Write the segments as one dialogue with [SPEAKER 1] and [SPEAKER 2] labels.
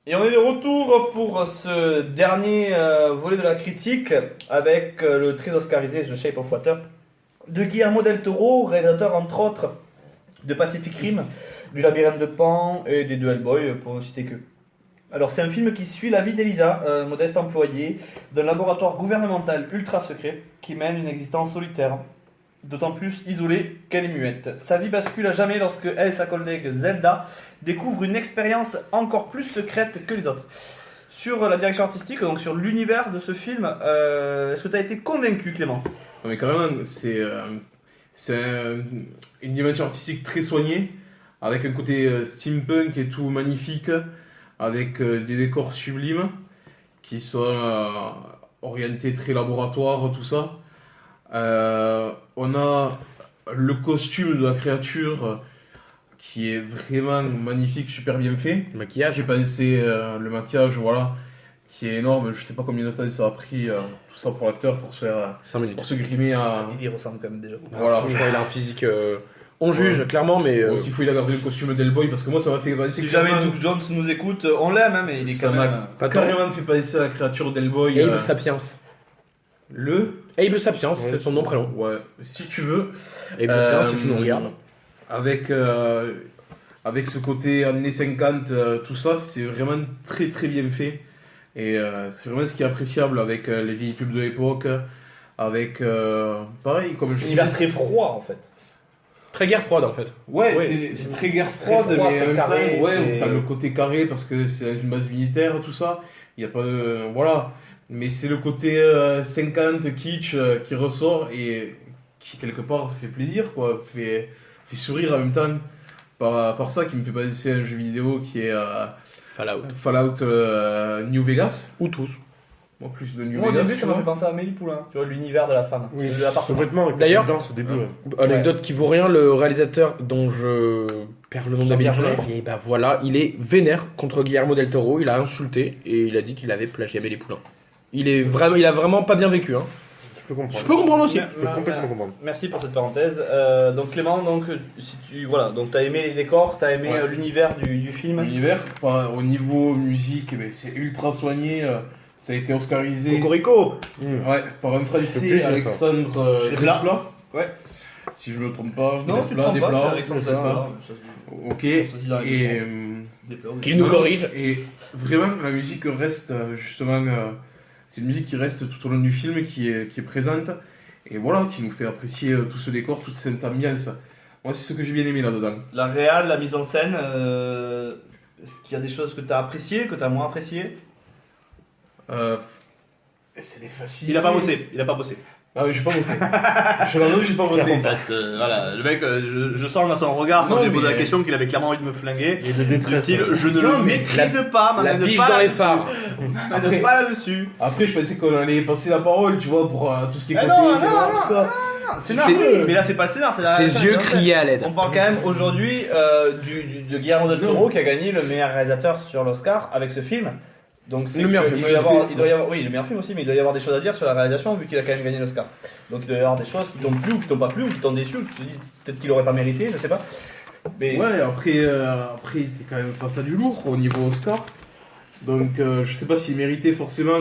[SPEAKER 1] Et on est de retour pour ce dernier volet de la critique avec le très oscarisé The Shape of Water de Guillermo del Toro, réalisateur entre autres de Pacific Rim, du Labyrinthe de Pan et des deux Hellboy pour ne citer que. Alors c'est un film qui suit la vie d'Elisa, modeste employée d'un laboratoire gouvernemental ultra secret qui mène une existence solitaire, d'autant plus isolée qu'elle est muette. Sa vie bascule à jamais lorsque elle et sa collègue Zelda découvrent une expérience encore plus secrète que les autres. Sur la direction artistique, donc sur l'univers de ce film, est-ce que tu as été convaincu, Clément ?
[SPEAKER 2] Non mais carrément, une dimension artistique très soignée, avec un côté steampunk et tout magnifique, avec des décors sublimes qui sont orientés très laboratoire, tout ça. On a le costume de la créature qui est vraiment magnifique, super bien fait.
[SPEAKER 3] Le maquillage.
[SPEAKER 2] J'ai pensé le maquillage, voilà, qui est énorme. Je sais pas combien de temps ça a pris tout ça pour l'acteur pour se faire
[SPEAKER 3] 5 minutes.
[SPEAKER 2] pour se grimer à.
[SPEAKER 1] Il y ressemble quand même déjà.
[SPEAKER 2] Voilà.
[SPEAKER 3] Franchement, il a un physique. On juge, clairement, mais.
[SPEAKER 2] Bon, s'il faut, il a gardé le costume d'Hellboy parce que moi ça m'a fait penser.
[SPEAKER 1] Si jamais Doug Jones nous écoute, on l'aime, hein, mais il est
[SPEAKER 2] Ça
[SPEAKER 1] quand
[SPEAKER 2] m'a
[SPEAKER 1] même.
[SPEAKER 3] Pas tant.
[SPEAKER 2] carrément fait penser à la créature d'Hellboy.
[SPEAKER 3] Abe Sapiens.
[SPEAKER 2] Le.
[SPEAKER 3] Abe Sapiens, c'est son nom prénom.
[SPEAKER 2] Ouais, si tu veux.
[SPEAKER 3] Abe Sapiens, si tu nous regardes.
[SPEAKER 2] Avec ce côté années 50, tout ça, c'est vraiment très très bien fait. Et c'est vraiment ce qui est appréciable avec les vieilles pubs de l'époque. Avec. Pareil, comme je
[SPEAKER 1] Un univers
[SPEAKER 2] disais.
[SPEAKER 1] très froid en fait.
[SPEAKER 3] Très guerre froide en fait.
[SPEAKER 2] Ouais,
[SPEAKER 1] Oui.
[SPEAKER 2] c'est très guerre
[SPEAKER 1] Très
[SPEAKER 2] froide,
[SPEAKER 1] froid,
[SPEAKER 2] mais
[SPEAKER 1] très
[SPEAKER 2] en même temps,
[SPEAKER 1] carré,
[SPEAKER 2] ouais,
[SPEAKER 1] très-
[SPEAKER 2] t'as le côté carré parce que c'est une base militaire, tout ça. Il y a pas de. Voilà. Mais c'est le côté 50 kitsch qui ressort et qui, quelque part, fait plaisir, quoi. Fait sourire en même temps. Par ça, qui me fait penser à un jeu vidéo qui est
[SPEAKER 3] Fallout.
[SPEAKER 2] Fallout New Vegas.
[SPEAKER 3] Ou tous.
[SPEAKER 2] Moi, plus de New
[SPEAKER 1] Moi au
[SPEAKER 2] Vegas.
[SPEAKER 1] début
[SPEAKER 2] tu
[SPEAKER 1] ça m'a
[SPEAKER 2] vois.
[SPEAKER 1] fait penser à Amélie Poulain, tu vois l'univers de la femme.
[SPEAKER 4] Oui,
[SPEAKER 1] De l'appartement.
[SPEAKER 4] complètement. Avec
[SPEAKER 3] D'ailleurs-
[SPEAKER 4] la danse au début.
[SPEAKER 3] Anecdote qui vaut rien, le réalisateur dont je perds le nom
[SPEAKER 1] Jean-Pierre
[SPEAKER 3] d'Amélie Poulain, et bah voilà, il est vénère contre Guillermo del Toro, il a insulté et il a dit qu'il avait plagié Amélie Poulain. Il a vraiment pas bien vécu. Hein.
[SPEAKER 4] Je peux comprendre.
[SPEAKER 3] Je peux comprendre aussi.
[SPEAKER 4] Je peux complètement comprendre.
[SPEAKER 1] Merci pour cette parenthèse. Donc Clément, donc si tu voilà, donc t'as aimé les décors, t'as aimé
[SPEAKER 2] Ouais.
[SPEAKER 1] l'univers du film.
[SPEAKER 2] L'univers, au niveau musique, ben, c'est ultra soigné. Ça a été oscarisé.
[SPEAKER 1] Cocorico.
[SPEAKER 2] Ouais, par un
[SPEAKER 4] C'est
[SPEAKER 2] Français,
[SPEAKER 4] plaisir,
[SPEAKER 2] Alexandre
[SPEAKER 1] Desplat.
[SPEAKER 2] Desplat.
[SPEAKER 1] Ouais.
[SPEAKER 2] Si je me trompe pas,
[SPEAKER 1] Non, c'est pas, c'est Alexandre
[SPEAKER 2] c'est ça.
[SPEAKER 1] Desplat.
[SPEAKER 2] Ok.
[SPEAKER 1] Ça se dit dans les
[SPEAKER 2] Et,
[SPEAKER 1] Desplat, oui.
[SPEAKER 3] Qu'il nous corrige.
[SPEAKER 2] Et vraiment, la musique reste justement. C'est une musique qui reste tout au long du film, qui est présente. Et voilà, qui nous fait apprécier tout ce décor, toute cette ambiance. Moi, c'est ce que j'ai bien aimé là-dedans.
[SPEAKER 1] La réal, la mise en scène, est-ce qu'il y a des choses que t'as appréciées, que t'as moins appréciées?
[SPEAKER 2] C'est des facilités.
[SPEAKER 1] Il a pas bossé, il a pas bossé.
[SPEAKER 2] Ah oui, j'ai pas bossé. Je l'avoue, j'ai pas bossé.
[SPEAKER 1] Voilà, le mec, je sens dans son regard quand
[SPEAKER 2] Non,
[SPEAKER 1] j'ai posé
[SPEAKER 2] mais-
[SPEAKER 1] la question qu'il avait clairement envie de me flinguer.
[SPEAKER 4] Et de
[SPEAKER 1] Du
[SPEAKER 4] détresse.
[SPEAKER 1] style, je ne
[SPEAKER 2] Non,
[SPEAKER 1] le
[SPEAKER 2] mais
[SPEAKER 1] maîtrise pas,
[SPEAKER 3] La
[SPEAKER 1] m'amène
[SPEAKER 3] biche
[SPEAKER 1] pas
[SPEAKER 3] dans les
[SPEAKER 1] là-dessus.
[SPEAKER 3] phares.
[SPEAKER 1] M'amène pas là-dessus.
[SPEAKER 2] Après, je pensais qu'on allait passer la parole, tu vois, pour tout ce qui est
[SPEAKER 1] Ah
[SPEAKER 2] côté,
[SPEAKER 1] non,
[SPEAKER 2] scénar,
[SPEAKER 1] non,
[SPEAKER 2] tout ça.
[SPEAKER 1] Non, scénar,
[SPEAKER 3] C'est-
[SPEAKER 1] oui, mais là c'est pas le scénar, c'est la
[SPEAKER 3] Ses
[SPEAKER 1] réalisation,
[SPEAKER 3] yeux
[SPEAKER 1] c'est la scène.
[SPEAKER 3] criaient à l'aide.
[SPEAKER 1] On parle quand même aujourd'hui de Guillermo del Toro qui a gagné le meilleur réalisateur sur l'Oscar avec ce film. Donc c'est
[SPEAKER 3] Le meilleur
[SPEAKER 1] que
[SPEAKER 3] film,
[SPEAKER 1] il doit y avoir,
[SPEAKER 2] je sais.
[SPEAKER 1] il doit y avoir, oui, le meilleur film aussi, mais il doit y avoir des choses à dire sur la réalisation vu qu'il a quand même gagné l'Oscar. Donc il doit y avoir des choses qui t'ont plu ou qui t'ont pas plu ou qui t'ont déçu ou qui te disent peut-être qu'il aurait pas mérité, je sais pas. Mais
[SPEAKER 2] Ouais, après, t'es quand même face à du lourd au niveau Oscar. Donc, je sais pas s'il méritait forcément.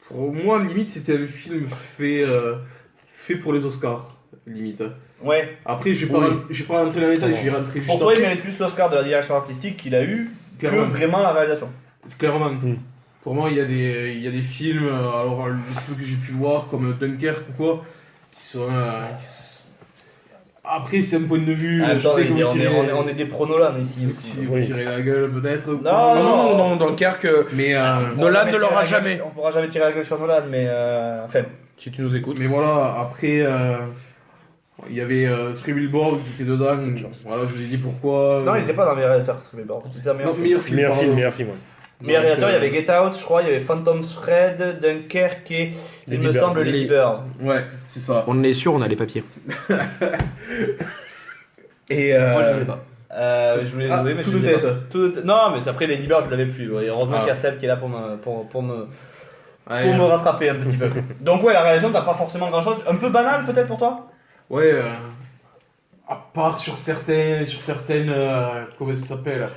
[SPEAKER 2] Pour moi, limite, c'était un film fait pour les Oscars, limite.
[SPEAKER 1] ouais.
[SPEAKER 2] Après, je vais
[SPEAKER 3] Oui.
[SPEAKER 2] pas rentrer dans les détails, je vais rentrer juste
[SPEAKER 1] Pour toi, il
[SPEAKER 2] après.
[SPEAKER 1] mérite plus l'Oscar de la direction artistique qu'il a eu que
[SPEAKER 2] Clairement.
[SPEAKER 1] vraiment la réalisation.
[SPEAKER 2] Clairement.
[SPEAKER 4] Mm.
[SPEAKER 2] Pour moi, il y a des films, alors le peu que j'ai pu voir, comme Dunkerque ou quoi, qui sont. Après, c'est un point de vue.
[SPEAKER 1] Ah,
[SPEAKER 2] je
[SPEAKER 1] attends,
[SPEAKER 2] sais que
[SPEAKER 1] on est des pronolan ici aussi.
[SPEAKER 2] Si vous
[SPEAKER 4] Oui.
[SPEAKER 2] tirez la gueule, peut-être.
[SPEAKER 1] Non,
[SPEAKER 3] Non, dans le Dunkerque,
[SPEAKER 2] Mais,
[SPEAKER 3] Nolan ne l'aura jamais.
[SPEAKER 1] On pourra jamais tirer la gueule sur Nolan, mais enfin.
[SPEAKER 3] si tu nous écoutes.
[SPEAKER 2] mais voilà, après, il y avait Three Billboards qui était dedans. Voilà, je vous ai dit pourquoi.
[SPEAKER 1] Non, il était pas dans les réalisateurs, ce Billboard. C'était un meilleur
[SPEAKER 2] Non,
[SPEAKER 1] film.
[SPEAKER 2] meilleur film.
[SPEAKER 4] Meilleur
[SPEAKER 2] pardon.
[SPEAKER 4] film, meilleur film. Ouais.
[SPEAKER 1] Meilleur
[SPEAKER 2] Donc,
[SPEAKER 1] réalisateur, il y avait Get Out, je crois, il y avait Phantom Thread, Dunkerque et il
[SPEAKER 4] Lady
[SPEAKER 1] me
[SPEAKER 4] Bird.
[SPEAKER 1] semble Lady Bird.
[SPEAKER 2] Ouais, c'est ça.
[SPEAKER 3] On est sûr, on a les papiers.
[SPEAKER 2] Et.
[SPEAKER 1] Moi, je sais pas. Je voulais
[SPEAKER 2] Ah,
[SPEAKER 1] jouer, mais
[SPEAKER 2] tout
[SPEAKER 1] je
[SPEAKER 2] de
[SPEAKER 1] sais pas.
[SPEAKER 2] tête.
[SPEAKER 1] Tout de tête. Non, mais après Lady Bird, je l'avais plus. Et heureusement
[SPEAKER 2] Ah.
[SPEAKER 1] qu'il y a Seb qui est là pour me
[SPEAKER 2] Ouais,
[SPEAKER 1] rattraper un petit peu. Donc, ouais, la réalisation, t'as pas forcément grand chose. Un peu banal peut-être pour toi?
[SPEAKER 2] ouais, à part sur certaines. Comment ça s'appelle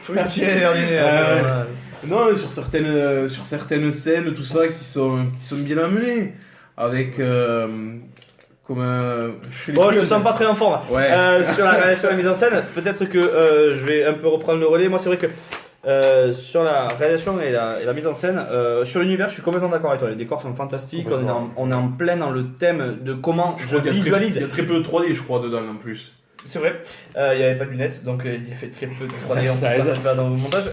[SPEAKER 1] Faut lui tirer vers du nez.
[SPEAKER 2] Non, sur certaines scènes, tout ça, qui sont bien amenées. Avec.
[SPEAKER 1] Bon, je me sens pas très en forme.
[SPEAKER 2] Ouais.
[SPEAKER 1] Sur la mise en scène, peut-être que je vais un peu reprendre le relais. Moi, c'est vrai que sur la réalisation et la mise en scène, sur l'univers, je suis complètement d'accord avec toi. Les décors sont fantastiques. On est en plein dans le thème de comment je visualise.
[SPEAKER 2] Il y a très peu de 3D, je crois, dedans en plus.
[SPEAKER 1] C'est vrai, il n'y avait pas de lunettes, donc il y avait très peu de 3D, on
[SPEAKER 3] Ça
[SPEAKER 1] peut pas
[SPEAKER 3] aide.
[SPEAKER 1] s'en faire dans le montage.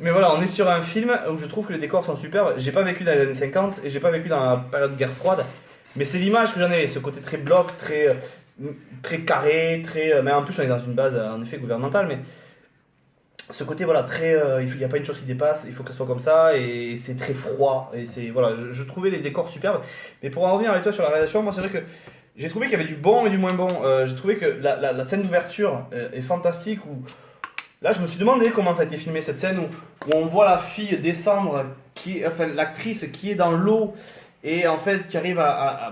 [SPEAKER 1] Mais voilà, on est sur un film où je trouve que les décors sont superbes. J'ai pas vécu dans les années 50 et j'ai pas vécu dans la période de guerre froide, mais c'est l'image que j'en ai, ce côté très bloc, très carré, mais en plus on est dans une base en effet gouvernementale, mais ce côté voilà très il n'y a pas une chose qui dépasse, il faut que ça soit comme ça et c'est très froid et c'est voilà, je trouvais les décors superbes. Mais pour en revenir avec toi sur la réalisation, moi c'est vrai que j'ai trouvé qu'il y avait du bon et du moins bon. J'ai trouvé que la scène d'ouverture est fantastique. Où là, je me suis demandé comment ça a été filmé cette scène où on voit la fille descendre, enfin l'actrice qui est dans l'eau et en fait qui arrive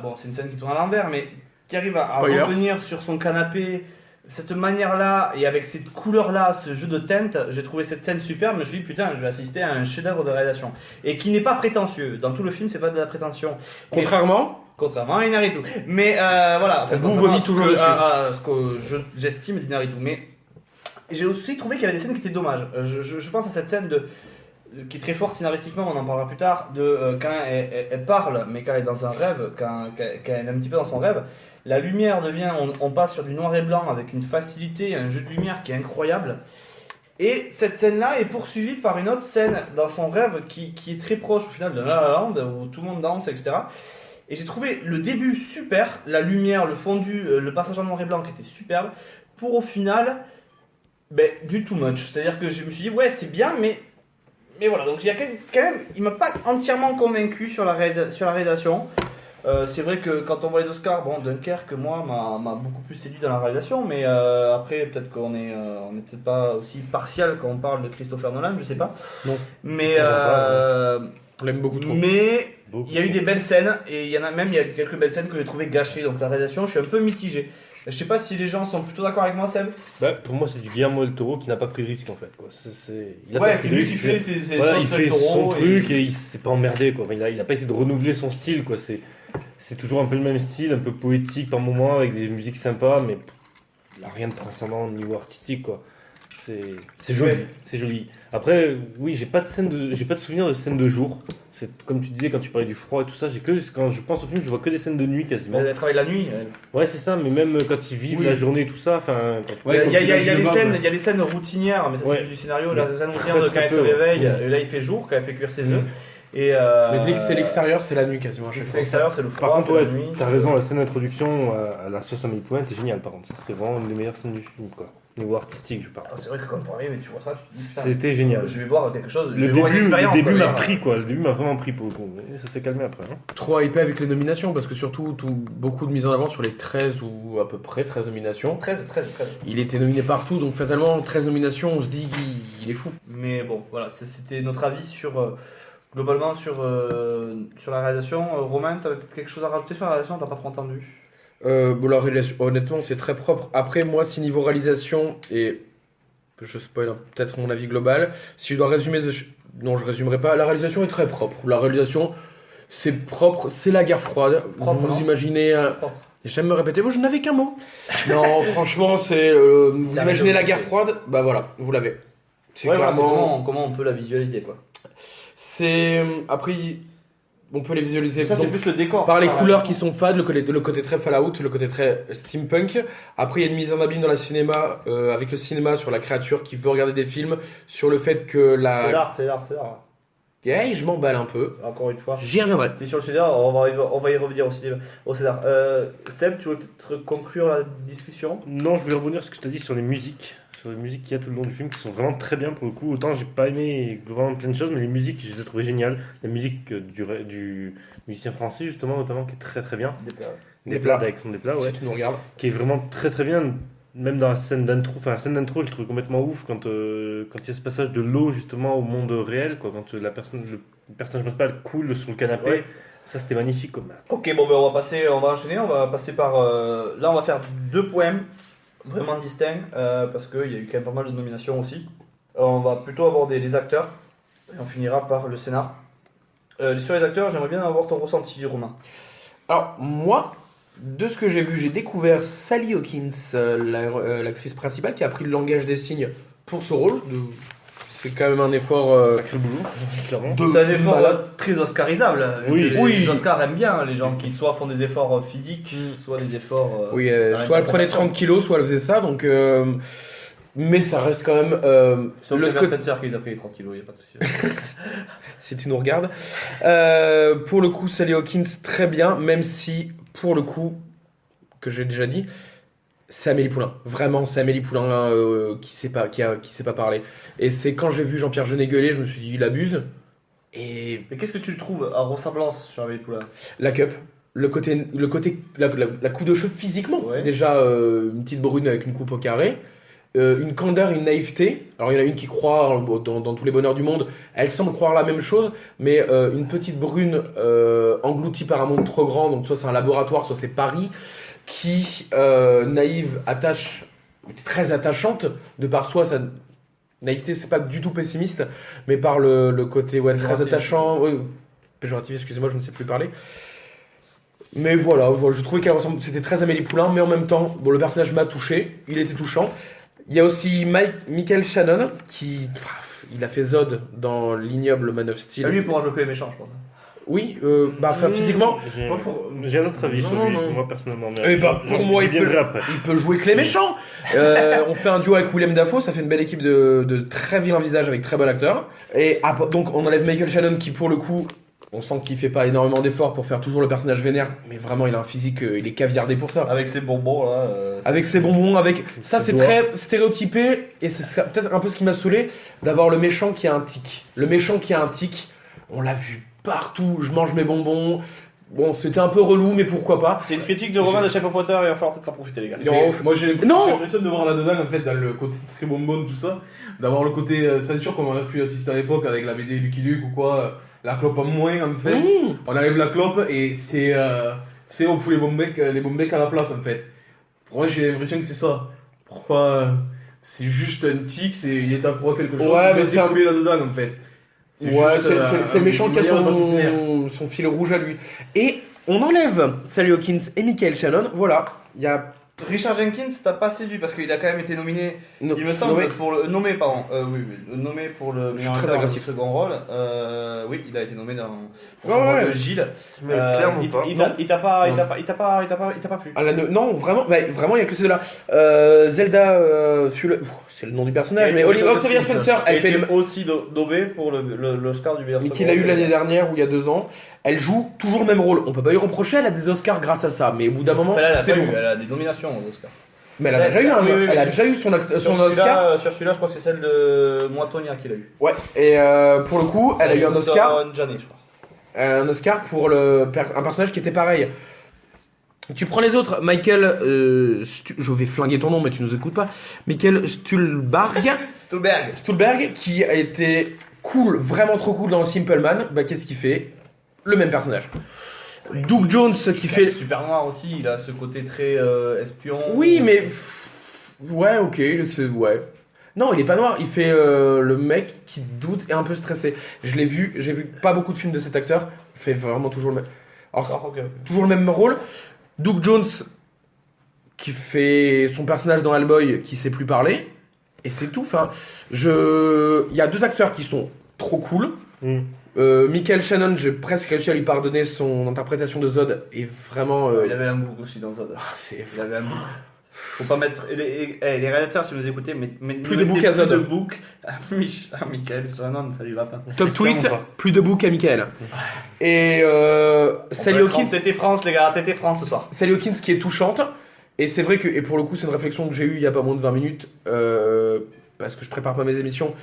[SPEAKER 1] bon, c'est une scène qui tourne à l'envers, mais qui arrive à revenir sur son canapé. Cette manière-là et avec cette couleur-là, ce jeu de teintes, j'ai trouvé cette scène superbe. Je me suis dit putain, je vais assister à un chef-d'œuvre de réalisation et qui n'est pas prétentieux. Dans tout le film, c'est pas de la prétention.
[SPEAKER 3] Contrairement
[SPEAKER 1] À Inaritu. Mais voilà.
[SPEAKER 3] On vous vomit toujours dessus.
[SPEAKER 1] À ce que j'estime d'Inaritu. Mais j'ai aussi trouvé qu'il y avait des scènes qui étaient dommages. Je pense à cette scène qui est très forte scénaristiquement, on en parlera plus tard, quand elle parle, mais quand elle est dans un rêve, quand elle est un petit peu dans son rêve, la lumière devient, on passe sur du noir et blanc avec une facilité, un jeu de lumière qui est incroyable. Et cette scène-là est poursuivie par une autre scène dans son rêve qui est très proche au final de La La Land, où tout le monde danse, etc. Et j'ai trouvé le début super, la lumière, le fondu, le passage en noir et blanc qui était superbe, pour au final, du too much. C'est-à-dire que je me suis dit, ouais, c'est bien, mais voilà. Donc il y a quand même, il m'a pas entièrement convaincu sur la réalisation. C'est vrai que quand on voit les Oscars, bon, Dunkerque, moi, m'a beaucoup plus séduit dans la réalisation, mais après, peut-être qu'on est peut-être pas aussi partial quand on parle de Christopher Nolan, je sais pas.
[SPEAKER 3] Non.
[SPEAKER 1] Mais
[SPEAKER 3] on l'aime beaucoup trop.
[SPEAKER 1] Mais il y a eu des belles scènes et il y a quelques belles scènes que j'ai trouvé gâchées. Donc la réalisation, je suis un peu mitigé. Je sais pas si les gens sont plutôt d'accord avec moi, Seb.
[SPEAKER 4] Pour moi, c'est du Guillermo del Toro qui n'a pas pris de risque en fait. Quoi.
[SPEAKER 1] C'est lui qui fait,
[SPEAKER 4] il fait son truc et il s'est pas emmerdé. Quoi. Enfin, il a pas essayé de renouveler son style. Quoi. C'est toujours un peu le même style, un peu poétique par moments, avec des musiques sympas, mais il n'a rien de transcendant au niveau artistique. Quoi. C'est joli.
[SPEAKER 1] Ouais.
[SPEAKER 4] C'est joli. Après, oui, j'ai pas de souvenir de scène de jour. C'est comme tu disais quand tu parlais du froid et tout ça. Quand je pense au film, je vois que des scènes de nuit quasiment.
[SPEAKER 1] Elle travaille la nuit.
[SPEAKER 4] Ouais, c'est ça. Mais même quand ils vivent la journée et tout ça, enfin.
[SPEAKER 1] Il y a les scènes routinières, mais ça c'est du scénario. La scène routinière de quand elle se réveille, et là il fait jour, quand elle fait cuire ses œufs.
[SPEAKER 3] Mais dès que c'est l'extérieur, c'est la nuit quasiment.
[SPEAKER 1] C'est l'extérieur, c'est le froid.
[SPEAKER 4] Par contre, ouais,
[SPEAKER 1] la nuit.
[SPEAKER 4] t'as raison, la scène d'introduction à la sauce à Pointe est géniale. Par contre, ça serait vraiment une des meilleures scènes du film, quoi. Niveau artistique, je parle.
[SPEAKER 1] C'est vrai que quand tu arrives et tu vois ça, tu te dis ça.
[SPEAKER 4] C'était génial.
[SPEAKER 1] Je vais voir quelque chose.
[SPEAKER 4] Le début m'a pris, quoi. Le début m'a vraiment pris pour le coup. Et ça s'est calmé après. Hein.
[SPEAKER 3] Trop hypé avec les nominations parce que surtout beaucoup de mise en avant sur les 13 ou à peu près 13 nominations.
[SPEAKER 1] 13.
[SPEAKER 3] Il était nominé partout, donc fatalement 13 nominations, on se dit qu'il est fou.
[SPEAKER 1] Mais bon, voilà, c'était notre avis sur globalement sur la réalisation. Romain, tu avais peut-être quelque chose à rajouter sur la réalisation, t'as pas trop entendu.
[SPEAKER 3] La réalisation, honnêtement, c'est très propre. Après, moi, si niveau réalisation, et je spoil peut-être mon avis global, si je dois résumer, non, je résumerai pas. La réalisation est très propre. La réalisation, c'est propre, c'est la guerre froide. Vous imaginez. J'aime me répéter, je n'avais qu'un mot. Non, franchement, c'est. Vous imaginez la guerre froide, bah voilà, vous l'avez.
[SPEAKER 1] C'est clairement. Comment on peut la visualiser, quoi.
[SPEAKER 3] C'est. Après. On peut les visualiser
[SPEAKER 1] ça, c'est plus le décor,
[SPEAKER 3] par les couleurs qui sont fades, le côté très Fallout, le côté très steampunk. Après, il y a une mise en abîme dans le cinéma, avec le cinéma sur la créature qui veut regarder des films, sur le fait que la.
[SPEAKER 1] C'est l'art.
[SPEAKER 3] Hey, je m'emballe un peu.
[SPEAKER 1] Encore une fois.
[SPEAKER 3] J'y reviendrai.
[SPEAKER 1] T'es sur le César, on va y revenir au César. Seb, tu veux peut-être conclure la discussion ?
[SPEAKER 4] Non, je voulais rebondir sur ce que tu as dit sur les musiques. Sur les musiques qu'il y a tout le long du film qui sont vraiment très bien pour le coup. Autant j'ai pas aimé globalement plein de choses, mais les musiques je les ai trouvées géniales. La musique du musicien français justement notamment qui est très très bien.
[SPEAKER 3] Desplat.
[SPEAKER 4] Alexandre Desplat, ouais.
[SPEAKER 3] Si tu nous regardes.
[SPEAKER 4] Qui est vraiment très très bien. Même dans la scène d'intro, je l'ai trouvé complètement ouf quand il y a ce passage de l'eau justement au monde réel, quoi, quand le personnage principal coule sur le canapé. Ouais. Ça c'était magnifique comme.
[SPEAKER 1] Ok, bon on va enchaîner, on va passer par. Là on va faire 2 poèmes. vraiment distinct parce qu'il y a eu quand même pas mal de nominations aussi. On va plutôt aborder les acteurs et on finira par le scénar. Sur les acteurs, j'aimerais bien avoir ton ressenti, Romain.
[SPEAKER 3] Alors, moi, de ce que j'ai vu, j'ai découvert Sally Hawkins, l'actrice principale, qui a pris le langage des signes pour ce rôle. C'est quand même un effort.
[SPEAKER 4] Sacré boulot, clairement.
[SPEAKER 1] C'est un effort très oscarisable.
[SPEAKER 4] Oui.
[SPEAKER 1] Les Oscars aiment bien les gens qui soit font des efforts physiques, soit des efforts.
[SPEAKER 3] Oui, soit elle prenait 30 kilos, soit elle faisait ça. Donc, mais ça reste quand même.
[SPEAKER 1] Sauf le Spencer qui les a pris les 30 kilos, il n'y a pas de souci.
[SPEAKER 3] Si tu nous regardes. Pour le coup, Sally Hawkins, très bien, même si, pour le coup, que j'ai déjà dit, c'est Amélie Poulain. Vraiment, c'est Amélie Poulain qui sait pas parler. Et c'est quand j'ai vu Jean-Pierre Jeunet gueuler, je me suis dit, il abuse. Et
[SPEAKER 1] Mais qu'est-ce que tu trouves à ressemblance sur Amélie Poulain?
[SPEAKER 3] la cup, la coupe de cheveux physiquement.
[SPEAKER 1] Ouais.
[SPEAKER 3] Déjà, une petite brune avec une coupe au carré. Une candeur, une naïveté. Alors il y en a une qui croit dans tous les bonheurs du monde. Elle semble croire la même chose, mais une petite brune engloutie par un monde trop grand. Donc soit c'est un laboratoire, soit c'est Paris, qui naïve, très attachante de par soi. Sa naïveté, c'est pas du tout pessimiste, mais par le côté très attachant. Péjoratif, excusez-moi, je ne sais plus parler. Mais voilà, je trouvais qu'elle ressemble. C'était très Amélie Poulain, mais en même temps, bon, le personnage m'a touché. Il était touchant. Il y a aussi Michael Shannon il a fait Zod dans l'ignoble Man of Steel.
[SPEAKER 1] Lui, il pourra jouer que les méchants, je pense.
[SPEAKER 3] Oui, physiquement.
[SPEAKER 4] J'ai un autre avis sur lui, moi personnellement.
[SPEAKER 3] Eh ben, pour moi, il peut jouer que les méchants. On fait un duo avec Willem Dafoe, ça fait une belle équipe de très vilains visages avec très bon acteur. Et donc on enlève Michael Shannon qui, pour le coup, on sent qu'il fait pas énormément d'efforts pour faire toujours le personnage vénère, mais vraiment il a un physique, il est caviardé pour ça.
[SPEAKER 1] Avec ses bonbons là.
[SPEAKER 3] Avec ses bonbons, ça c'est très stéréotypé et c'est peut-être un peu ce qui m'a saoulé d'avoir le méchant qui a un tic. Le méchant qui a un tic, on l'a vu partout. Je mange mes bonbons. Bon, c'était un peu relou, mais pourquoi pas.
[SPEAKER 1] C'est une critique de Romain de Shape of Water, il va falloir peut-être en profiter, les gars.
[SPEAKER 2] Moi j'ai l'impression de voir là-dedans, en fait, dans le côté très bonbonne, tout ça, d'avoir le côté censure comme on a pu assister à l'époque avec la BD Lucky Luke ou quoi, la clope en moins en fait. On enlève la clope et on fout les bons becs à la place en fait. Pour moi j'ai l'impression que c'est ça. Pourquoi c'est juste un tic, il est à pour quelque chose,
[SPEAKER 3] mais c'est
[SPEAKER 2] foulé là-dedans en fait.
[SPEAKER 3] C'est le méchant qui a son fil rouge à lui. Et on enlève Sally Hawkins et Michael Shannon. Voilà, il y a
[SPEAKER 1] Richard Jenkins, t'as pas séduit parce qu'il a quand même été nominé, il me semble, nommé pour le meilleur acteur du second rôle. Oui, il a été nommé dans le rôle de Gilles.
[SPEAKER 4] Mais clairement pas.
[SPEAKER 1] Il t'a pas plu.
[SPEAKER 3] Non, vraiment, il y a que celle-là. Zelda, c'est le nom du personnage, mais Octavia Spencer, elle fait
[SPEAKER 1] aussi nommée pour l'Oscar du meilleur second rôle.
[SPEAKER 3] Qu'il a eu l'année dernière ou il y a 2 ans. Elle joue toujours le même rôle. On peut pas lui reprocher, elle a des Oscars grâce à ça, mais au bout d'un moment, c'est lourd.
[SPEAKER 1] Elle a des nominations aux Oscars.
[SPEAKER 3] Mais elle a déjà eu son Oscar.
[SPEAKER 1] Sur celui-là, je crois que c'est celle de Moitonia qu'il a eu.
[SPEAKER 3] Ouais, et pour le coup, elle a eu un Oscar.
[SPEAKER 1] Janet, je crois.
[SPEAKER 3] Un Oscar pour un personnage qui était pareil. Tu prends les autres, Michael, je vais flinguer ton nom, mais tu nous écoutes pas. Michael Stuhlberg, qui a été cool, vraiment trop cool dans Simple Man. Bah, qu'est-ce qu'il fait? Le même personnage. Doug Jones qui fait
[SPEAKER 1] Super Noir aussi, il a ce côté très espion.
[SPEAKER 3] Oui, mais ouais, ok, ouais. Non, il est pas noir, il fait le mec qui doute et un peu stressé. J'ai vu pas beaucoup de films de cet acteur, il fait vraiment toujours le même. Alors, toujours le même rôle. Doug Jones qui fait son personnage dans Hellboy qui sait plus parler et c'est tout. Enfin, il y a 2 acteurs qui sont trop cool. Michael Shannon, j'ai presque réussi à lui pardonner son interprétation de Zod et vraiment.
[SPEAKER 1] Il avait un bouc aussi dans Zod. Il avait un bouc. Faut pas mettre. Les réalisateurs, si vous écoutez, mais
[SPEAKER 3] plus de bouc à Zod.
[SPEAKER 1] Plus de bouc à Michael Shannon, ça lui va pas.
[SPEAKER 3] Top tweet, plus de bouc à Michael. Et Sally Hawkins.
[SPEAKER 1] Tété France, les gars, Tété France ce soir.
[SPEAKER 3] Sally Hawkins qui est touchante. Et c'est vrai que, et pour le coup, c'est une réflexion que j'ai eue il y a pas moins de 20 minutes, parce que je prépare pas mes émissions.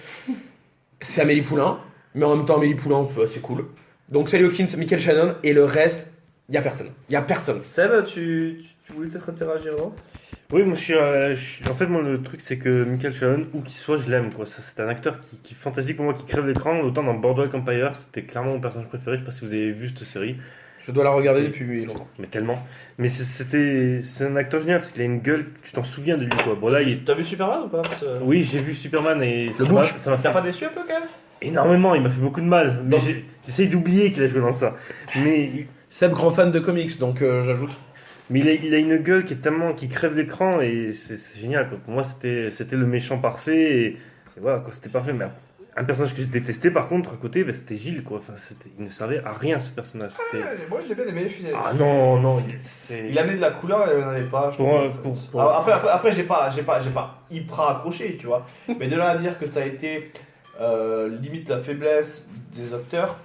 [SPEAKER 3] C'est Amélie Poulain. Mais en même temps, Amélie Poulain, c'est cool. Donc Sally Hawkins, Michael Shannon, et le reste, il y a personne.
[SPEAKER 1] Seb, tu voulais peut-être interagir, non?
[SPEAKER 4] Oui, moi en fait, moi le truc c'est que Michael Shannon, où qu'il soit, je l'aime quoi. C'est un acteur qui fantastique pour moi, qui crève l'écran. Autant dans Boardwalk Empire, c'était clairement mon personnage préféré. Je sais pas si vous avez vu cette série.
[SPEAKER 3] Je dois la regarder depuis longtemps.
[SPEAKER 4] Mais tellement. Mais c'est un acteur génial parce qu'il a une gueule, tu t'en souviens de lui quoi. Bon là,
[SPEAKER 1] T'as vu Superman ou pas?
[SPEAKER 4] oui, j'ai vu Superman et
[SPEAKER 3] Le
[SPEAKER 4] ça m'a fait
[SPEAKER 1] T'as pas déçu un peu quand même?
[SPEAKER 4] énormément, il m'a fait beaucoup de mal. Mais
[SPEAKER 1] Non.
[SPEAKER 4] j'essaye d'oublier qu'il a joué dans ça. Mais
[SPEAKER 3] Seb, grand fan de comics, donc j'ajoute.
[SPEAKER 4] Mais il a une gueule qui crève l'écran et c'est génial quoi. Pour moi c'était le méchant parfait et voilà quoi, c'était parfait. Mais un personnage que j'ai détesté par contre à côté, c'était Gilles quoi. Enfin, il ne servait à rien ce personnage.
[SPEAKER 1] Moi je l'ai bien aimé.
[SPEAKER 4] Ah non,
[SPEAKER 1] Il amenait de la couleur, il n'en avait pas. je trouve. Après j'ai pas hyper accroché, tu vois. Mais de là à dire que ça a été limite la faiblesse des acteurs,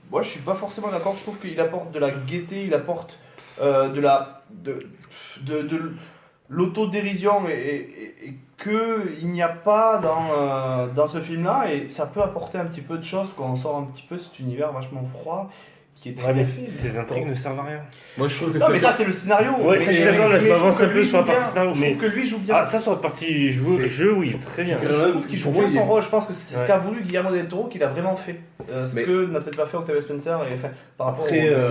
[SPEAKER 1] moi je suis pas forcément d'accord. Je trouve qu'il apporte de la gaieté, il apporte de l'autodérision et qu'il n'y a pas dans ce film-là, et ça peut apporter un petit peu de choses quand on sort un petit peu de cet univers vachement froid qui est très
[SPEAKER 4] Ouais, mais
[SPEAKER 1] facile.
[SPEAKER 4] ces intrigues ne servent à rien.
[SPEAKER 2] Moi, je trouve que
[SPEAKER 1] Non mais ça c'est le scénario.
[SPEAKER 4] Ouais,
[SPEAKER 1] Mais-
[SPEAKER 4] ça, je suis
[SPEAKER 1] mais-
[SPEAKER 4] d'accord, là, je
[SPEAKER 1] mais
[SPEAKER 4] m'avance
[SPEAKER 1] trouve
[SPEAKER 4] un
[SPEAKER 1] que
[SPEAKER 4] peu
[SPEAKER 1] lui
[SPEAKER 4] sur la
[SPEAKER 1] joue
[SPEAKER 4] partie
[SPEAKER 1] bien.
[SPEAKER 4] scénario,
[SPEAKER 1] Je
[SPEAKER 4] mais-
[SPEAKER 1] trouve que lui joue bien.
[SPEAKER 4] Ah, ça sur la partie jeu, oui, très bien.
[SPEAKER 1] Je trouve qu'il joue
[SPEAKER 2] Pour
[SPEAKER 1] bien
[SPEAKER 2] moi,
[SPEAKER 1] son rôle. Je pense que c'est ce
[SPEAKER 4] Ouais.
[SPEAKER 1] qu'a voulu Guillermo del Toro, qu'il a vraiment fait. Ce
[SPEAKER 2] Mais-
[SPEAKER 1] que n'a peut-être pas fait Octavia Spencer et, enfin, par rapport
[SPEAKER 2] Après,
[SPEAKER 1] au...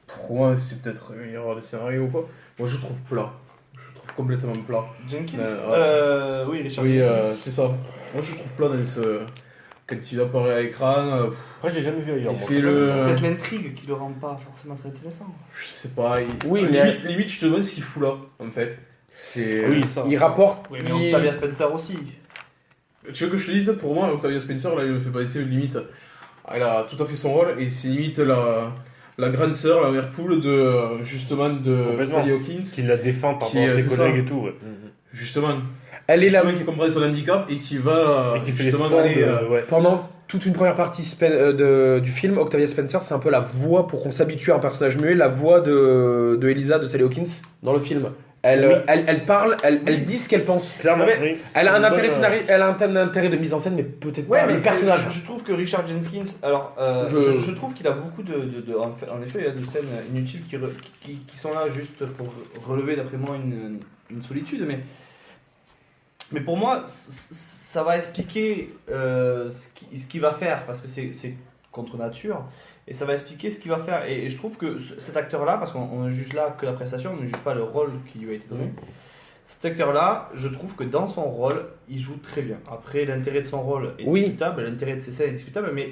[SPEAKER 2] pour moi, c'est peut-être une erreur de scénario ou quoi. Moi, je trouve plat. Je trouve complètement plat.
[SPEAKER 1] Jenkins Oui, Richard
[SPEAKER 2] Oui,
[SPEAKER 1] Jenkins.
[SPEAKER 2] c'est ça. Moi, je trouve plat dans ce. Quand il apparaît à l'écran,
[SPEAKER 4] Après, je l'ai jamais vu ailleurs.
[SPEAKER 2] il
[SPEAKER 4] moi.
[SPEAKER 2] fait le.
[SPEAKER 1] C'est peut-être l'intrigue qui le rend pas forcément très intéressant.
[SPEAKER 2] Je sais pas.
[SPEAKER 3] Oui, mais-
[SPEAKER 2] limite, je te demande ce qu'il fout là, en fait. C'est.
[SPEAKER 4] Oui, ça.
[SPEAKER 3] Il rapporte.
[SPEAKER 1] Oui, mais
[SPEAKER 3] il-
[SPEAKER 1] Octavia Spencer aussi.
[SPEAKER 2] Tu veux que je te dise, pour moi, Octavia Spencer, là, il me fait passer limite. Elle a tout à fait son rôle, et c'est limite la grande sœur, la mère poule de, justement, de
[SPEAKER 4] Complètement.
[SPEAKER 2] Sally Hawkins.
[SPEAKER 4] Qui la défend par
[SPEAKER 2] Qui,
[SPEAKER 4] rapport à ses
[SPEAKER 2] c'est
[SPEAKER 4] collègues
[SPEAKER 2] ça.
[SPEAKER 4] et tout. Ouais.
[SPEAKER 2] Justement.
[SPEAKER 3] Elle est là
[SPEAKER 2] Justement, qui comprend son handicap et qui va.
[SPEAKER 4] Et qui fait les
[SPEAKER 2] justement
[SPEAKER 4] forts
[SPEAKER 2] aller.
[SPEAKER 4] ouais.
[SPEAKER 3] pendant toute une première partie du film. Octavia Spencer, c'est un peu la voix pour qu'on s'habitue à un personnage muet, la voix de Elisa de Sally Hawkins dans le film. Elle,
[SPEAKER 4] Oui.
[SPEAKER 3] elle parle, elle dit ce qu'elle pense.
[SPEAKER 4] Clairement,
[SPEAKER 1] Ouais,
[SPEAKER 4] oui.
[SPEAKER 3] Elle a un
[SPEAKER 4] C'est une
[SPEAKER 3] intérêt
[SPEAKER 4] bonne,
[SPEAKER 3] scénario, elle a un intérêt de mise en scène, mais peut-être
[SPEAKER 1] Ouais,
[SPEAKER 3] pas
[SPEAKER 1] mais
[SPEAKER 3] le personnage.
[SPEAKER 1] Je trouve que Richard Jenkins, alors je trouve qu'il a beaucoup en effet, il y a de scènes inutiles qui sont là juste pour relever d'après moi une solitude, mais pour moi ça va expliquer ce qu'il va faire parce que c'est contre nature. Et ça va expliquer ce qu'il va faire. Et je trouve que cet acteur-là, parce qu'on ne juge là que la prestation, on ne juge pas le rôle qui lui a été donné. Cet acteur-là, je trouve que dans son rôle, il joue très bien. Après, l'intérêt de son rôle est
[SPEAKER 3] Oui.
[SPEAKER 1] discutable, l'intérêt de ses scènes est discutable, mais